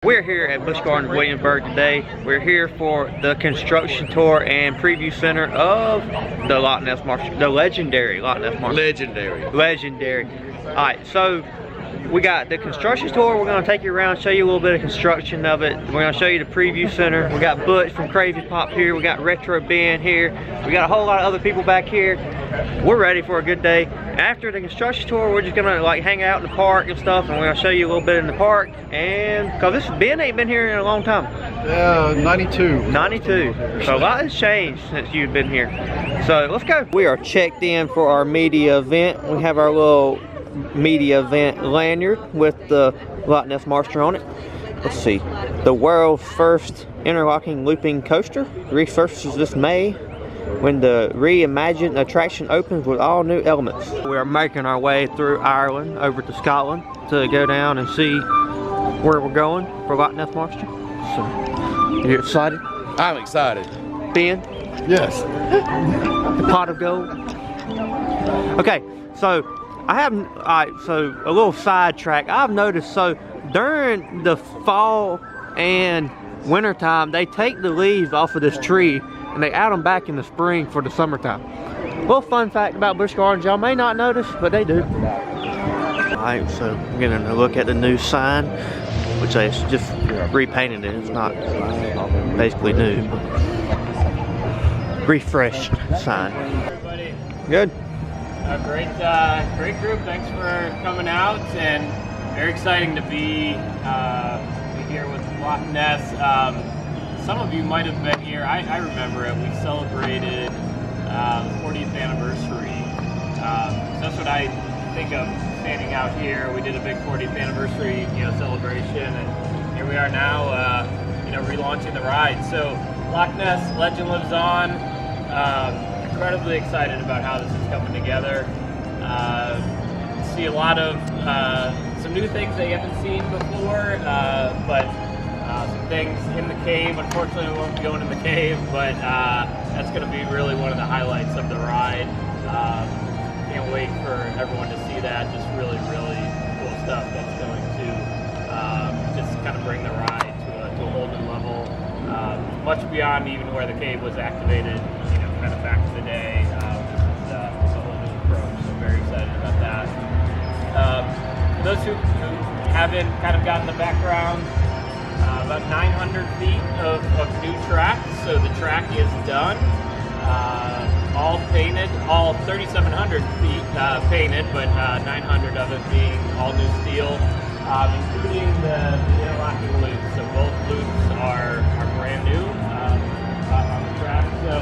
We're here at Busch Gardens Williamsburg today. We're here for the construction tour and preview center of the Lochness Monster, the legendary Lochness Monster. Legendary. All right, so we got the construction tour. We're gonna take you around, show you a little bit of construction of it. We're gonna show you the preview center. We got Butch from Crazy Pop here. We got Retro Ben here. We got a whole lot of other people back here. We're ready for a good day. After the construction tour, we're just gonna like hang out in the park and stuff, and we're gonna show you a little bit in the park. And cause Ben ain't been here in a long time. Yeah, 92. 92. So a lot has changed since you've been here. So let's go. We are checked in for our media event. We have our little media event lanyard with the Lochness Monster on it. Let's see. The world's first interlocking looping coaster resurfaces this May when the reimagined attraction opens with all new elements. We are making our way through Ireland over to Scotland to go down and see where we're going for Lochness Monster. So, you excited? I'm excited. Ben? Yes. The pot of gold? Okay, so I have, so a little sidetrack. I've noticed, so during the fall and winter time, they take the leaves off of this tree and they add them back in the spring for the summertime. Little fun fact about Busch Gardens, y'all may not notice, but they do. Alright, so we're getting a look at the new sign, which they just repainted it. It's not basically new, but refreshed sign. Everybody. Good. Great group. Thanks for coming out, and very exciting to be here with Lochness. Some of you might have been here. I remember it. We celebrated the 40th anniversary. So that's what I think of standing out here. We did a big 40th anniversary, celebration, and here we are now, relaunching the ride. So Lochness, legend lives on. Incredibly excited about how this is coming together. See a lot of some new things that you haven't seen before, but some things in the cave. Unfortunately, we won't be going in the cave, but that's going to be really one of the highlights of the ride. Can't wait for everyone to see that. Just really, really cool stuff that's going to just kind of bring the ride to a whole new level, much beyond even where the cave was activated, kind of back in the day. This is a whole new approach, so very excited about that. For those who haven't kind of gotten the background, about 900 feet of new track, so the track is done, all painted, all 3,700 feet painted, but 900 of it being all new steel, including the interlocking loops. So both loops are brand new on the track. So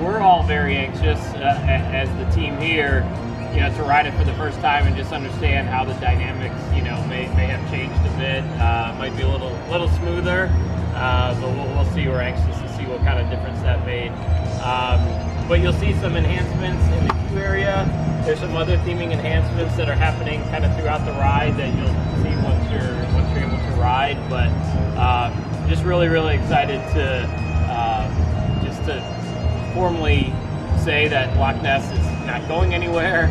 we're all very anxious as the team here, to ride it for the first time and just understand how the dynamics, may have changed a bit. Might be a little smoother, but we'll see. We're anxious to see what kind of difference that made. But you'll see some enhancements in the queue area. There's some other theming enhancements that are happening kind of throughout the ride that you'll see once you're able to ride. But just really, really excited to formally say that Lochness is not going anywhere.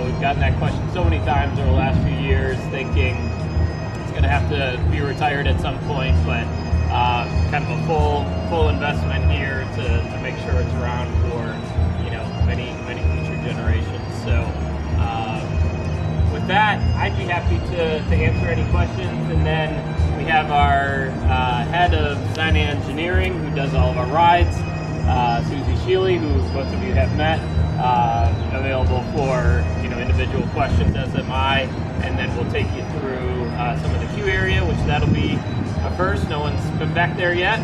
We've gotten that question so many times over the last few years, thinking it's going to have to be retired at some point, but kind of a full investment here to make sure it's around for many future generations. So with that, I'd be happy to answer any questions, and then we have our head of design and engineering who does all of our rides, Susie Sheely, who most of you have met, available for individual questions, as am I, and then we'll take you through some of the queue area, which that'll be a first. No one's been back there yet.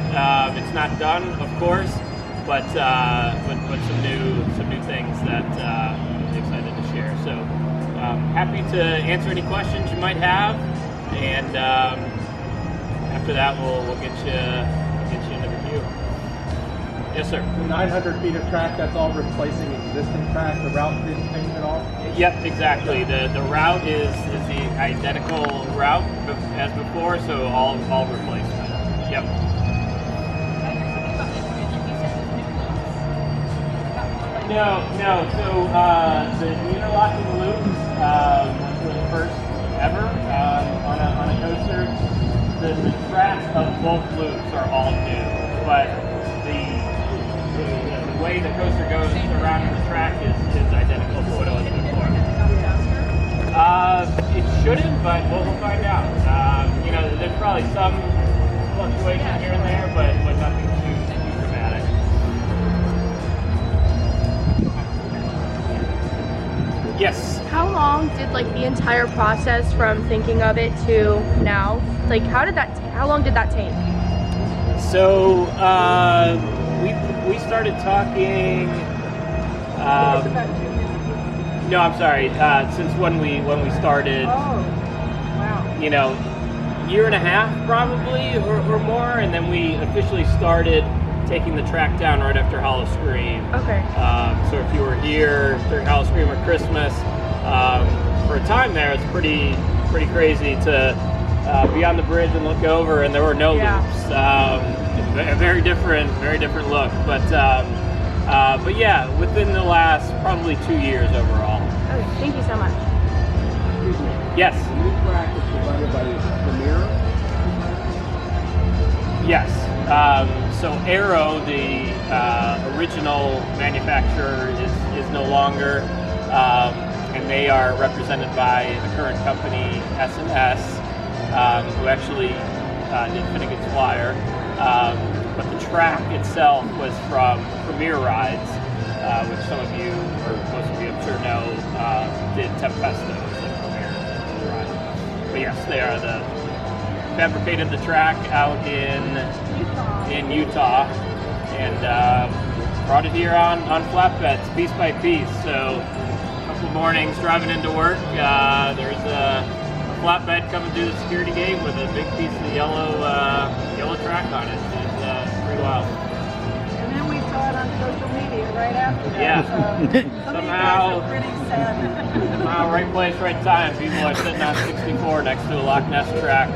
It's not done, of course, but some new things that I'm excited to share. So happy to answer any questions you might have, and after that we'll get you into the queue. Yes, sir. The 900 feet of track, that's all replacing existing track. The route didn't change at all? Yep, exactly. The route is the identical route as before, so all replacement. Yep. No. So the interlocking loops was the first ever on a coaster of both loops are all new, but the way the coaster goes around the track is identical to what it was before. It shouldn't, but we'll find out. You know, there's probably some fluctuation here and there, but nothing too dramatic. Yes. How long did like the entire process from thinking of it to now? Like, how long did that take? So we started talking. No, I'm sorry. Since when we started. Oh, wow. You know, year and a half probably or more, and then we officially started taking the track down right after Hollow Scream. Okay. So if you were here during Hollow Scream or Christmas, for a time there, it's pretty crazy to be on the bridge and look over, and there were no loops. A very different look. But yeah, within the last probably 2 years overall. Okay, thank you so much. Yes. The new track is provided by Premier. Yes. So Aero, the original manufacturer, is no longer, and they are represented by the current company S&S, who actually did Finnegan's Flyer. But the track itself was from Premier Rides, which some of you, or most of you I'm sure know, did Tempesto as the Premier ride. But yes, they are fabricated the track out in Utah, and brought it here on flatbeds, piece by piece. So a couple mornings driving into work, there's a flatbed coming through the security gate with a big piece of yellow track on it. It's pretty wild. And then we saw it on social media right after that. Yeah. So some of you guys are pretty sad. Somehow, right place, right time. People are sitting on 64 next to a Lochness track.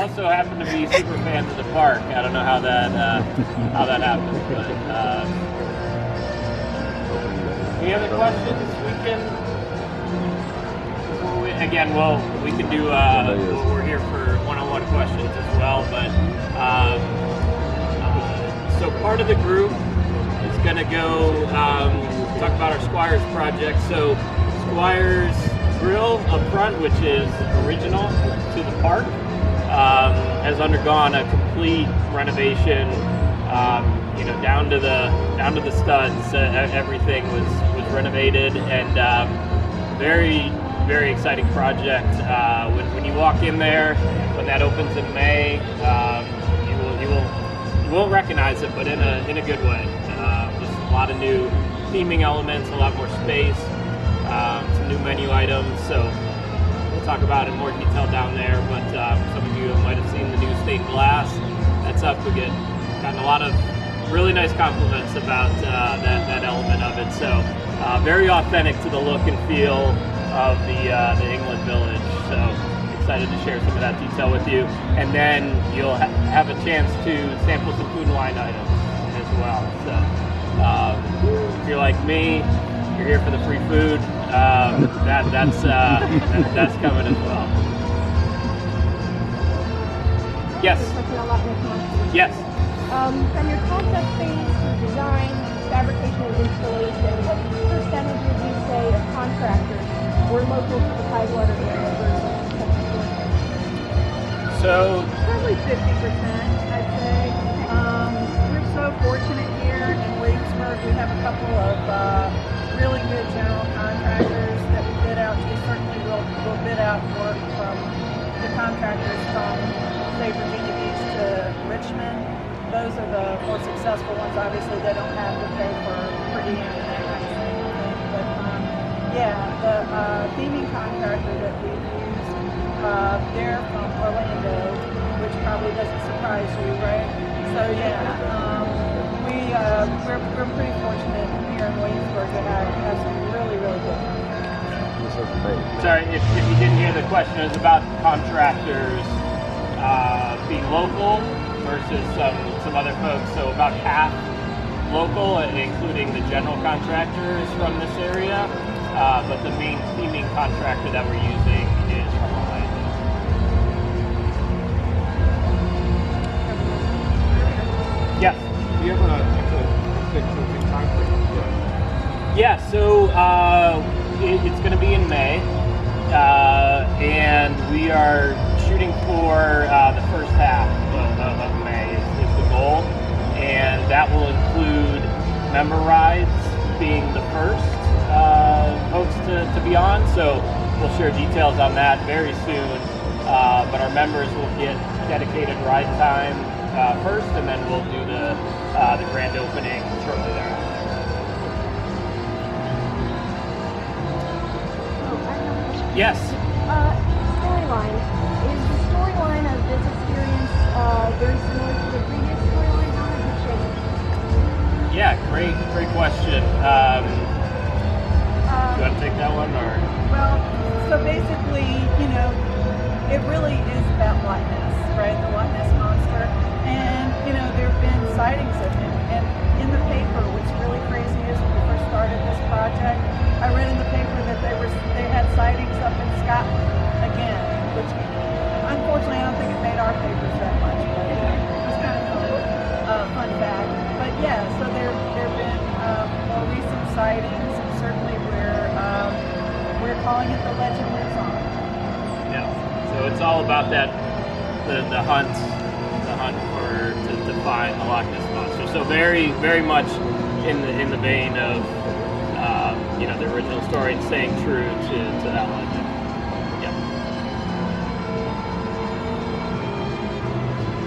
Also happen to be super fans of the park. I don't know how that happened, but any other questions? We can do. We're here for one-on-one questions as well, but so part of the group is going to go talk about our Squires project. So Squires Grille up front, which is original to the park, has undergone a complete renovation. You know, down to the studs. Everything was renovated, and very exciting project. When you walk in there, when that opens in May, you won't recognize it, but in a good way. Just a lot of new theming elements, a lot more space, some new menu items. So we'll talk about it in more detail down there. But some of you might have seen the new stained glass that's up. Gotten a lot of really nice compliments about that element of it. So very authentic to the look and feel of the England Village. So excited to share some of that detail with you. And then you'll have a chance to sample some food and wine items as well. So if you're like me, you're here for the free food. That's coming as well. Yes. Yes. From your concept phase to design, fabrication, and installation, what percentage would you say of contractors were local to the Tidewater area versus So Probably 50%, I'd say. We're so fortunate here in Williamsburg. We have a couple of really good general contractors that we bid out to. Certainly we'll bid out work from the contractors from, say, Virginia Beach to Richmond. Those are the more successful ones. Obviously, they don't have to pay for per diem and that kind of thing. But yeah, the theming contractor that we've used, they're from Orlando, which probably doesn't surprise you, right? So yeah, we're pretty fortunate here in Williamsburg to have some really good contractors. sorry if you didn't hear the question. It was about contractors being local versus some other folks. So about half local, including the general contractors from this area, but the main theming contractor that we're using is from Orlando. we are shooting for the first half of May is the goal, and that will include member rides being the first folks to be on. So we'll share details on that very soon. But our members will get dedicated ride time first, and then we'll do the grand opening shortly thereafter. Yes. Storyline. Is the storyline of this experience very similar to the previous storyline? How has it changed? Yeah, great question. Do you want to take that one, or? Well, so basically, it really is about Lochness, right? The Lochness Monster. And, there have been sightings of him. And in the paper, what's really crazy is when we first started this project, I read in the paper that they had sightings up in Scotland again, which unfortunately I don't think it made our papers that much, but it was kind of fun fact. But yeah, so there have been more recent sightings, and certainly we're calling it The Legend Lives On. Yeah. So it's all about that the hunt to find the Loch Ness Monster. So very much in the vein of the original story and staying true to that legend. Yep.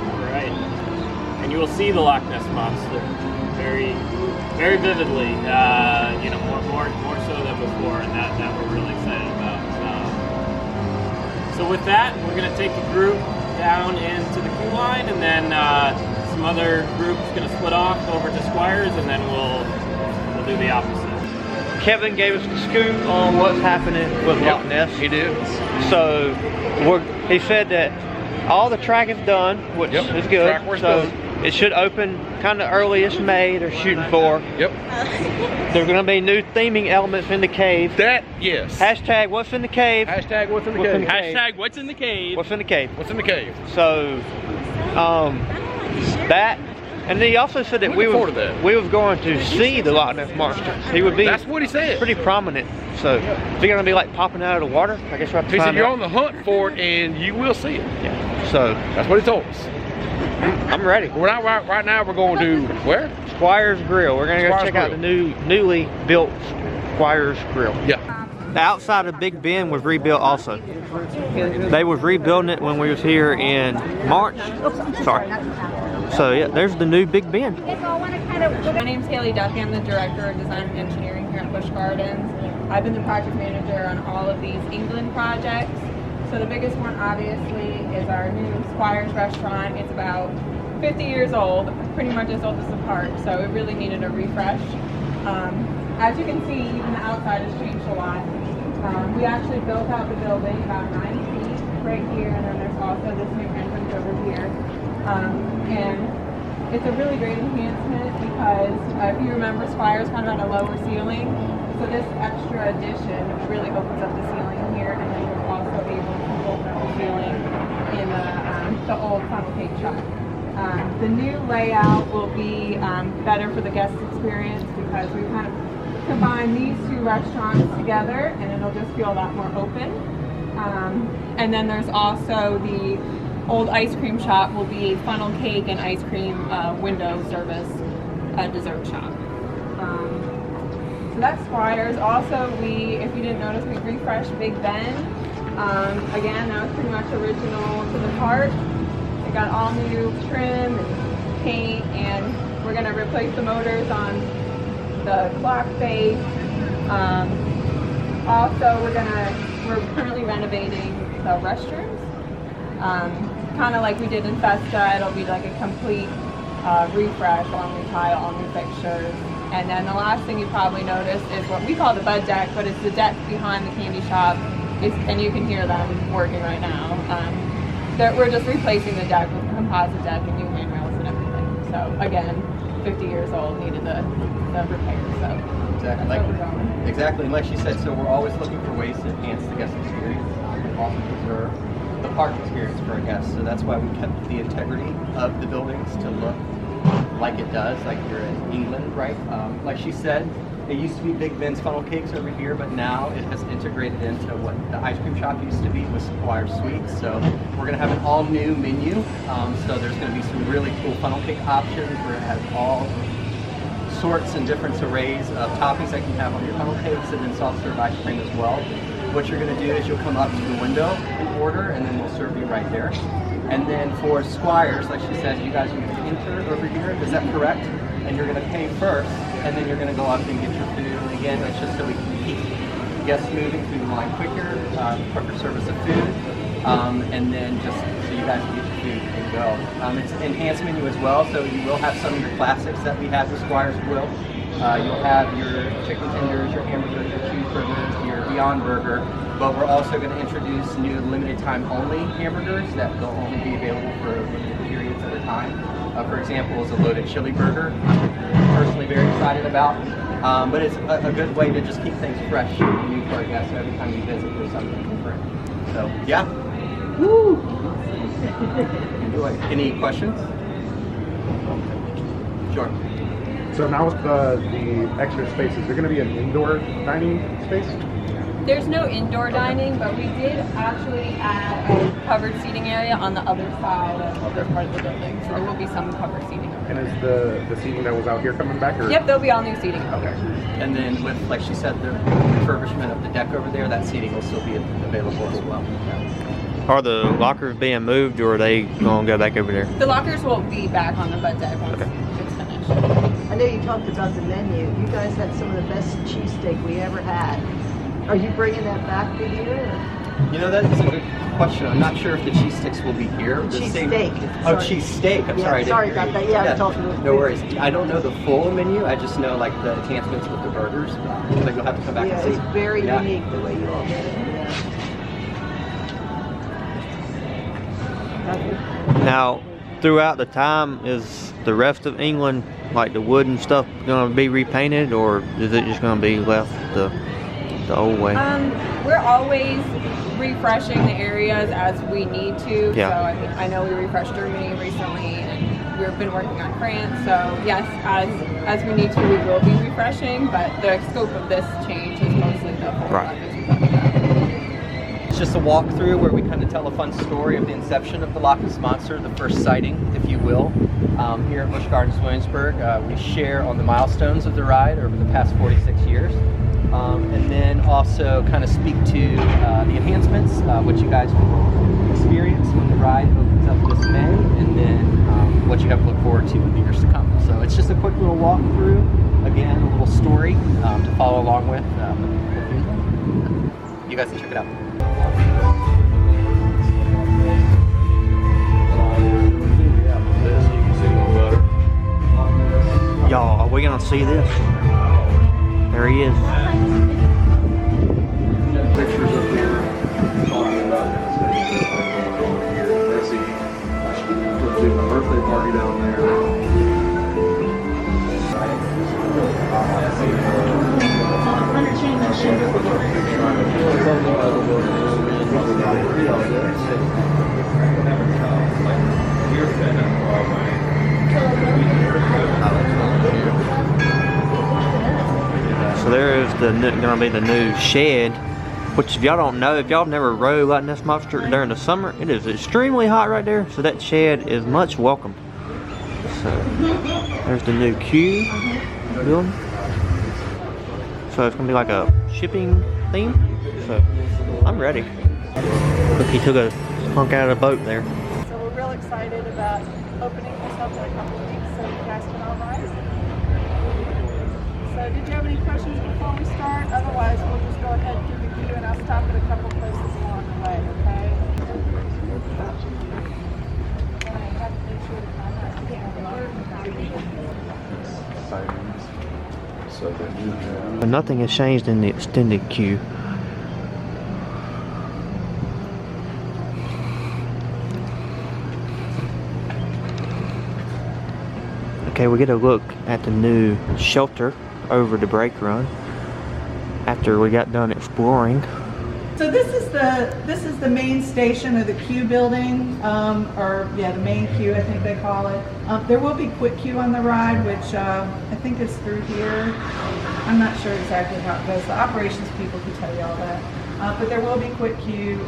All right. And you will see the Loch Ness Monster very vividly. More so than before, and that we're really excited about. So with that, we're going to take the group down into the queue line, and then some other groups going to split off over to Squires, and then we'll do the opposite. Kevin gave us the scoop on what's happening with Loch Ness. He did. So he said that all the track is done, which is good. Track work's so done. it should open kind of early-ish May. They're shooting for. Yep. There's going to be new theming elements in the cave. Yes. Hashtag what's in the cave. Hashtag what's in the cave. Hashtag what's in the cave. What's in the cave. What's in the cave. So that. And then he also said that we was going to see the Loch Ness Monster. He would be. That's what he said. Pretty prominent. So is he gonna be like popping out of the water? I guess we'll have to He said find you're out. on the hunt for it, and you will see it. Yeah. So that's what he told us. I'm ready. We're not right now. We're going to where? Squires Grille. We're gonna go Squires check out Grille. the newly built Squires Grille. Yeah. The outside of Big Ben was rebuilt also. They was rebuilding it when we was here in March. Sorry. So yeah, there's the new Big Ben. My name's Haley Duffy. I'm the Director of Design and Engineering here at Busch Gardens. I've been the project manager on all of these England projects. So the biggest one obviously is our new Squires restaurant. It's about 50 years old, pretty much as old as the park, so it really needed a refresh. As you can see, even the outside has changed a lot. We actually built out the building about 9 feet right here, and then there's also this new entrance over here. And it's a really great enhancement because if you remember, Squires kind of had a lower ceiling, so this extra addition really opens up the ceiling here, and then you're also able to open up the ceiling in the old funnel cake shop. The new layout will be better for the guest experience because we kind of combine these two restaurants together, and it'll just feel a lot more open. And then there's also the old ice cream shop will be funnel cake and ice cream window service dessert shop. So that's Squires. Also, if you didn't notice, we refreshed Big Ben. Again, that was pretty much original to the park. We got all new trim and paint, and we're gonna replace the motors on the clock face. Also, we're currently renovating the restrooms. Kind of like we did in Festa, it'll be like a complete refresh, all new tile, all new fixtures. And then the last thing you probably noticed is what we call the bud deck, but it's the deck behind the candy shop, and you can hear them working right now. We're just replacing the deck with a composite deck and new handrails and everything. So again, 50 years old, needed the repair. So Exactly. that's where we're going. Exactly, and like she said, so we're always looking for ways to enhance the guest experience and also preserve the park experience for our guests. So that's why we kept the integrity of the buildings to look like it does, like you're in England, right? Like she said, It used to be Big Ben's funnel cakes over here, but now it has integrated into what the ice cream shop used to be with Squires Sweets. So we're gonna have an all new menu. So there's gonna be some really cool funnel cake options where it has all sorts and different arrays of toppings that you can have on your funnel cakes, and then soft serve ice cream as well. What you're gonna do is you'll come up to the window and order, and then we'll serve you right there. And then for Squires, like she said, you guys are gonna enter over here, is that correct? And you're gonna pay first, and then you're gonna go up and get your food. And again, that's just so we can keep guests moving through the line quicker service of food, and then just so you guys can get your food and go. It's an enhanced menu as well, so you will have some of your classics that we have with Squires Grille. You'll have your chicken tenders, your hamburgers, your cheeseburgers, your Beyond Burger, but we're also going to introduce new limited time only hamburgers that will only be available for limited periods at a time. For example, is a loaded chili burger. I'm personally very excited about, but it's a good way to just keep things fresh and new for our guests. So every time you visit, there's something different. So yeah. Woo! Enjoy. Any questions? Sure. So now with the extra spaces, is there going to be an indoor dining space? There's no indoor dining, but we did actually add a covered seating area on the other side of this part of the building. So there will be some covered seating. And is the seating that was out here coming back? Or? Yep, there'll be all new seating. Okay. And then with, like she said, the refurbishment of the deck over there, that seating will still be available as well. Are the lockers being moved, or are they going to go back over there? The lockers will be back on the bud deck once it's finished. I know you talked about the menu. You guys had some of the best cheesesteak we ever had. Are you bringing that back to here? Or? You know, that is a good question. I'm not sure if the cheese sticks will be here. Cheese steak. Oh, cheese steak. I'm sorry. Sorry about that. Yeah, I'm talking about no worries. I don't know the full menu. I just know like the enhancements with the burgers. But you'll have to come back and see. It's very unique the way you all did it. Now, throughout the time, is the rest of England, like the wood and stuff, going to be repainted, or is it just going to be left the old way? We're always refreshing the areas as we need to. Yeah. So I know we refreshed Germany recently, and we've been working on France. So yes, as we need to, we will be refreshing. But the scope of this change is mostly the whole project we talked about. It's just a walkthrough where we kind of tell a fun story of the inception of the Lochness Monster, the first sighting, if you will, here at Busch Gardens Williamsburg. We share on the milestones of the ride over the past 46 years. And then also kind of speak to the enhancements, which you guys will experience when the ride opens up this May, and then what you have to look forward to in the years to come. So it's just a quick little walkthrough, again, a little story to follow along with. You guys can check it out. Y'all, are we going to see this? There he is. Pictures up here talking about let's see, my birthday party down there. So there is going to be the new shed, which if y'all don't know, if y'all never rode Lochness Monster during the summer, it is extremely hot right there. So that shed is much welcome. So there's the new queue building. So it's going to be like a shipping theme. So I'm ready. Look, he took a hunk out of the boat there. So we're real excited about opening this up in a couple of weeks so you guys can all ride. So did you have any questions before we start? Otherwise, we'll just go ahead and do the queue, and I'll stop at a couple places along the way, okay? And I have to make sure to contact you. So they do have. But nothing has changed in the extended queue. Okay, we get a look at the new shelter over the brake run after we got done exploring. So this is the main station of the queue building, the main queue, I think they call it. There will be quick queue on the ride, which I think is through here. I'm not sure exactly how it goes. The operations people can tell you all that. But there will be quick queue.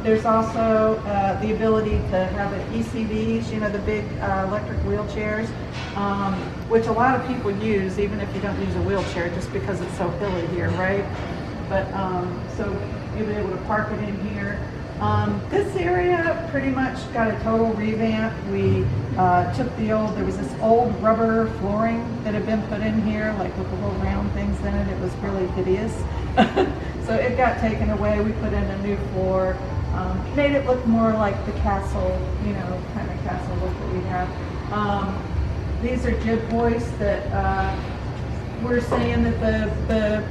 There's also the ability to have an ECVs, you know, the big electric wheelchairs, which a lot of people use, even if you don't use a wheelchair, just because it's so hilly here, right? But so you'll be able to park it in here. This area pretty much got a total revamp. We took there was this old rubber flooring that had been put in here, like with the little round things in it. It was really hideous. So it got taken away. We put in a new floor, made it look more like the castle, you know, kind of castle look that we have. These are jib hoists that we're saying that the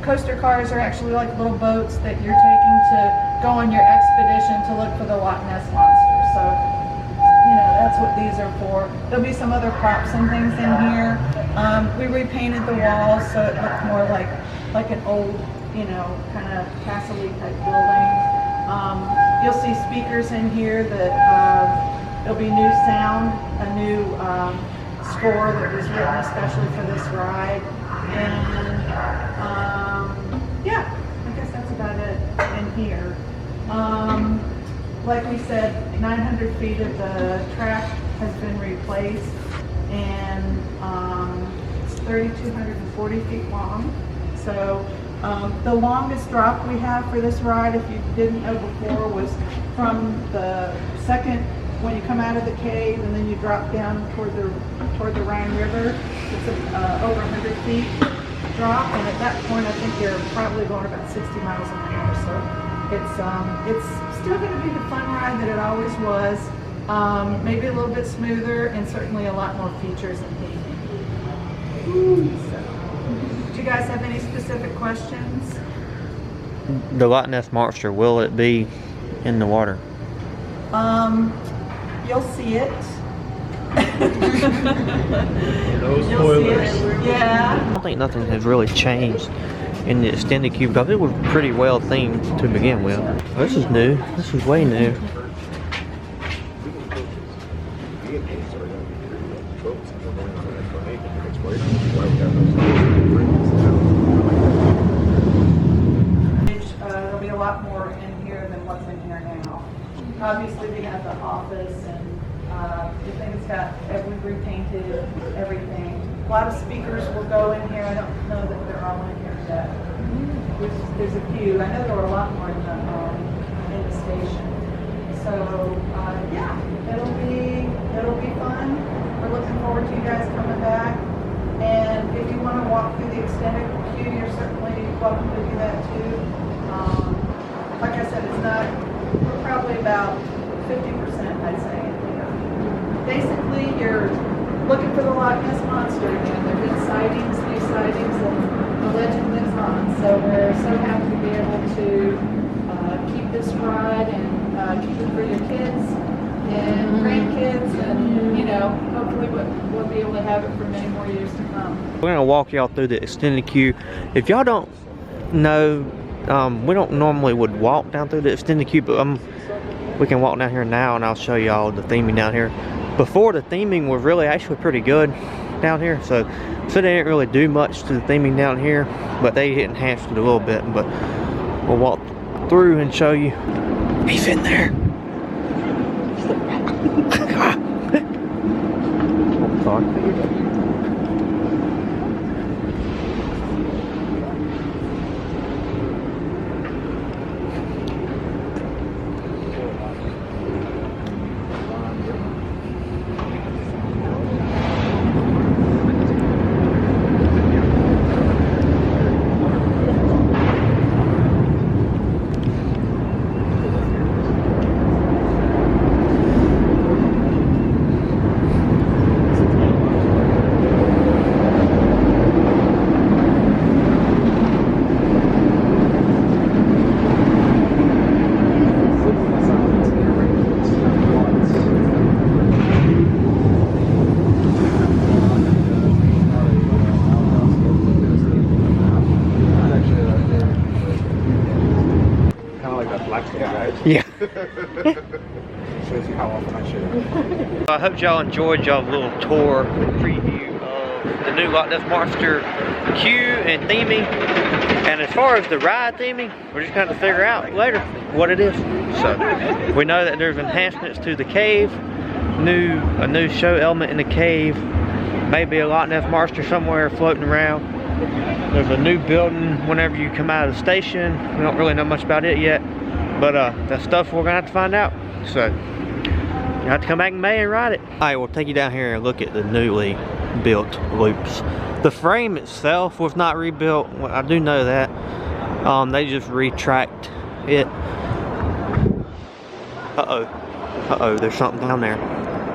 coaster cars are actually like little boats that you're taking to go on your expedition to look for the Lochness Monster. So, you know, that's what these are for. There'll be some other props and things in here. We repainted the walls so it looked more like an old, you know, kind of castle-y type building. You'll see speakers in here that there'll be new sound, a new score that was written especially for this ride. And yeah, I guess that's about it in here. Like we said, 900 feet of the track has been replaced, and it's 3,240 feet long. So the longest drop we have for this ride, if you didn't know before, was from the second, when you come out of the cave and then you drop down toward the Rhine River. It's over 100 feet drop, and at that point I think you're probably going about 60 miles an hour. So it's still going to be the fun ride that it always was. Maybe a little bit smoother, and certainly a lot more features and theming. So, do you guys have any specific questions? The Lochness Monster, will it be in the water? You'll see it. No spoilers. Yeah. I don't think nothing has really changed in the extended queue because it was pretty well themed to begin with. This is new. This is way new. There'll be a lot more in here than what's in here now. Obviously, we have the office, and the thing's got, we've repainted everything. A lot of speakers will go in here. I don't know that they're all in here yet. There's a few. I know there were a lot more in the station. So yeah, it'll be fun. We're looking forward to you guys coming back. And if you want to walk through the extended queue, you're certainly welcome to do that too. Like I said, we're probably about 50%, I'd say. Basically, you're looking for the Lochness Monster again. There have been sightings, new sightings, and the legend lives on. So we're so happy to be able to keep this ride and keep it for your kids and grandkids, and you know, hopefully we'll be able to have it for many more years to come. We're gonna walk y'all through the extended queue. If y'all don't know, we don't normally would walk down through the extended queue, but we can walk down here now, and I'll show y'all the theming down here. Before, the theming was really actually pretty good down here, so they didn't really do much to the theming down here, but they enhanced it a little bit. But we'll walk through and show you. He's in there. Oh, sorry. Shows you how often I share. I hope y'all enjoyed y'all's little tour preview of the new Lochness Monster queue and theming. And as far as the ride theming, we're just going to figure out later what it is. So we know that there's enhancements to the cave, a new show element in the cave, maybe a Lochness Monster somewhere floating around. There's a new building whenever you come out of the station. We don't really know much about it yet, but that's stuff we're gonna have to find out. So you have to come back in May and ride it. All right, we'll take you down here and look at the newly built loops. The frame itself was not rebuilt. Well, I do know that. They just retract it. Uh-oh, there's something down there.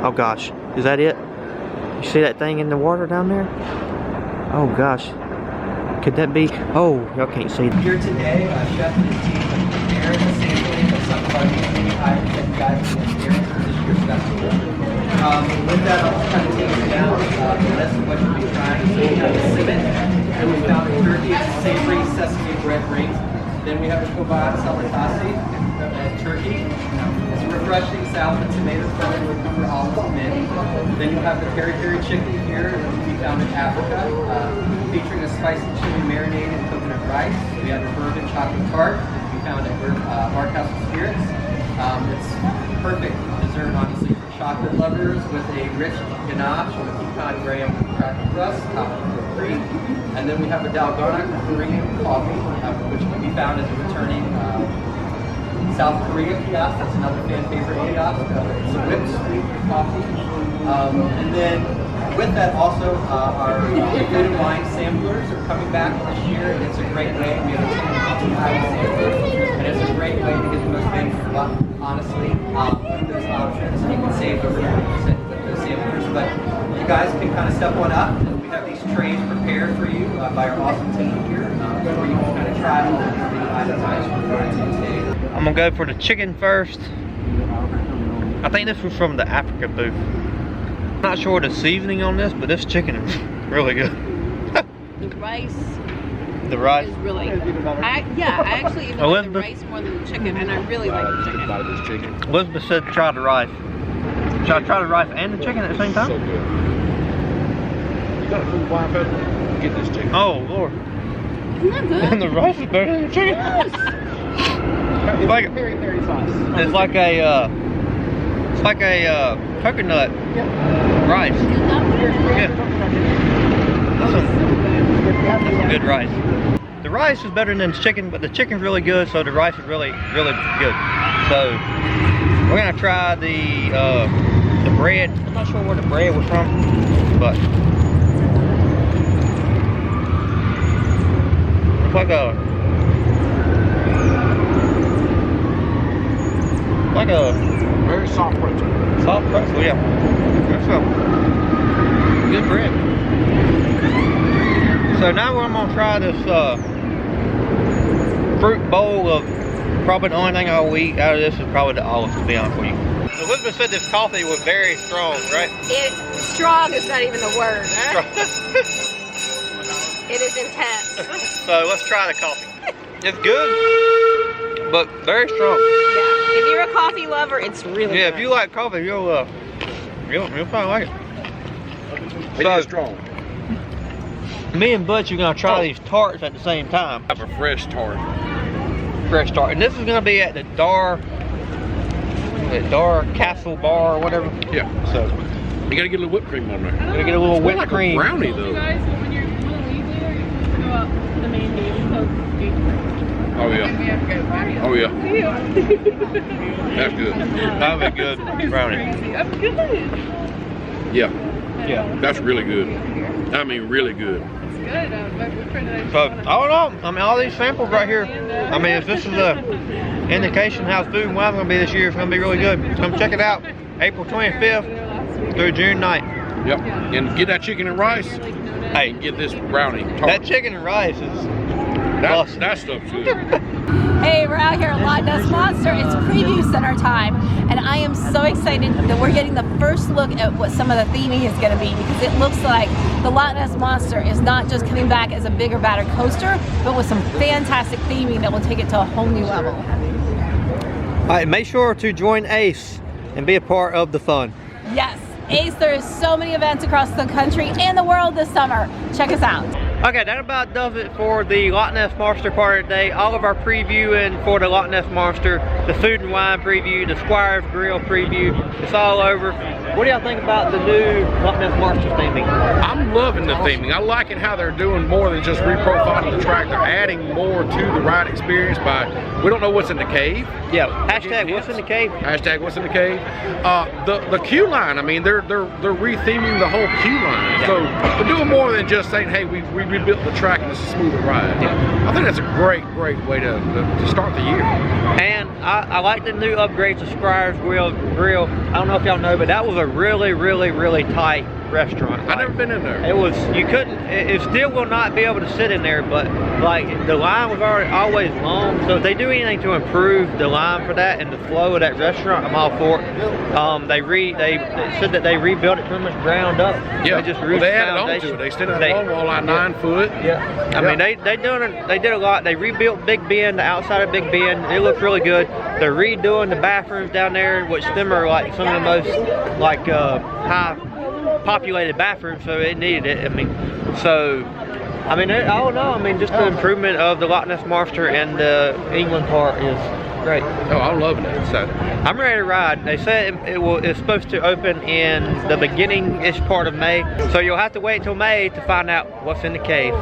Oh gosh, is that it? You see that thing in the water down there? Oh gosh, could that be? Oh, y'all can't see. Here today, Chef and his team have prepared a sampling of some of our new items that you guys can experience for this year's festival. With that, I'll just kind of take you down the list of what you'll be trying. So we have the civet, and we found a turkey, savory sesame bread rings. Then we have a kobab salatasi, turkey. It's a refreshing salad and tomato filling with cucumber olives and mint. Then you'll have the peri-peri chicken here that we found in Africa, featuring a spicy chili marinade and coconut rice. We have a bourbon chocolate tart we found at Bar Castle Spirits. It's perfect dessert, honestly, for chocolate lovers with a rich ganache with pecan graham cracker crust, topped with cream. And then we have a Dalgona Korean coffee, which can be found as a returning South Korea kiosk. That's another fan favorite kiosk. It's a whipped sweet coffee. And then with that also, our food and wine samplers are coming back this year. It's a great way. We have a sampler, and it's a great way to get the most bang for buck, honestly, with those options. You can save over 30% with those samplers, but you guys can kind of step one up. We have these trays prepared for you by our awesome team here, where you can kind of try all of these new items we're going to today. I'm gonna go for the chicken first. I think this was from the Africa booth. I'm not sure the seasoning on this, but this chicken is really good. The rice. The rice is really good. I actually even like the rice more than the chicken, and I really like the chicken. Elizabeth said try the rice. Should I try the rice and the chicken at the same time? So good. You got a food wine festival? Get this chicken. Oh Lord. Isn't that good? And the rice is better than the chicken. Yes. It's like Peri-peri sauce. it's like a coconut rice. Yeah. That's some good rice. The rice is better than the chicken, but the chicken's really good, so the rice is really good. So we're gonna try the bread. I'm not sure where the bread was from, but it's like a Very soft pretzel. soft pretzel, yeah. That's a good bread. So now I'm gonna try this fruit bowl of probably the only thing I'll eat out of this is probably the olives, to be honest with you. Elizabeth said this coffee was very strong, right? Strong is not even a word. Huh? It is intense. So let's try the coffee. It's good, but very strong. Yeah. If you're a coffee lover, it's really good. If you like coffee, you'll probably like it. It is strong. Me and Butch are gonna try these tarts at the same time. Have a fresh tart. Fresh tart, and this is gonna be at the Dar Castle Bar or whatever. Yeah. So you gotta get a little whipped cream on there. Gotta get a little whipped cream. A brownie though. You guys, when you're a little easier, you can go up to the main gate and poke gate. Oh yeah. And we have to go. Oh yeah. That's good. That would be good brownie. That's good. Yeah. Yeah. That's really good. I mean, really good. It's good. My boyfriend and I So I don't know. I mean, all these samples right here. I mean, if this is a indication how food and wine's gonna be this year, it's gonna be really good. Come check it out. April 25th through June 9th. Yep. And get that chicken and rice. Hey, And get this brownie tart. that chicken and rice is that stuff's good. Hey, we're out here at Lochness Monster. It's preview center time, and I am so excited that we're getting the first look at what some of the theming is going to be, because it looks like the Lochness Monster is not just coming back as a bigger, badder coaster, but with some fantastic theming that will take it to a whole new level. All right, make sure to join Ace and be a part of the fun. Yes, Ace, there is so many events across the country and the world this summer. Check us out. Okay, that about does it for the Lochness Monster part of the day. All of our previewing for the Lochness Monster, the food and wine preview, the Squires Grille preview, it's all over. What do y'all think about the new Lochness Monster theming? I'm loving the theming. I like it how they're doing more than just reprofiling the track. They're adding more to the ride experience by, we don't know what's in the cave. Yeah, hashtag what's in the cave. Hashtag what's in the cave. The queue line, I mean, they're re-theming the whole queue line. Yeah. So they're doing more than just saying, hey, we rebuilt the track and it's a smoother ride. Yeah. I think that's a great way to start the year. And I like the new upgrades to Squires Grille. I don't know if y'all know, but that was a really tight restaurant. I've never been in there. It was, you couldn't, it still will not be able to sit in there, but like the line was always long. So if they do anything to improve the line for that and the flow of that restaurant, I'm all for it. They said that they rebuilt it pretty much ground up. Yeah, they just they added on to it. They extended the wall line 9 foot. Yeah, I mean they did a lot. They rebuilt Big Ben, the outside of Big Ben. It looks really good. They're redoing the bathrooms down there, which them are like some of the most like high populated bathrooms, so it needed it. I mean, I don't know. I mean, just the improvement of the Lochness Monster and the England part is great. Oh, I'm loving it. So I'm ready to ride. They said it's supposed to open in the beginning-ish part of May, so you'll have to wait until May to find out what's in the cave.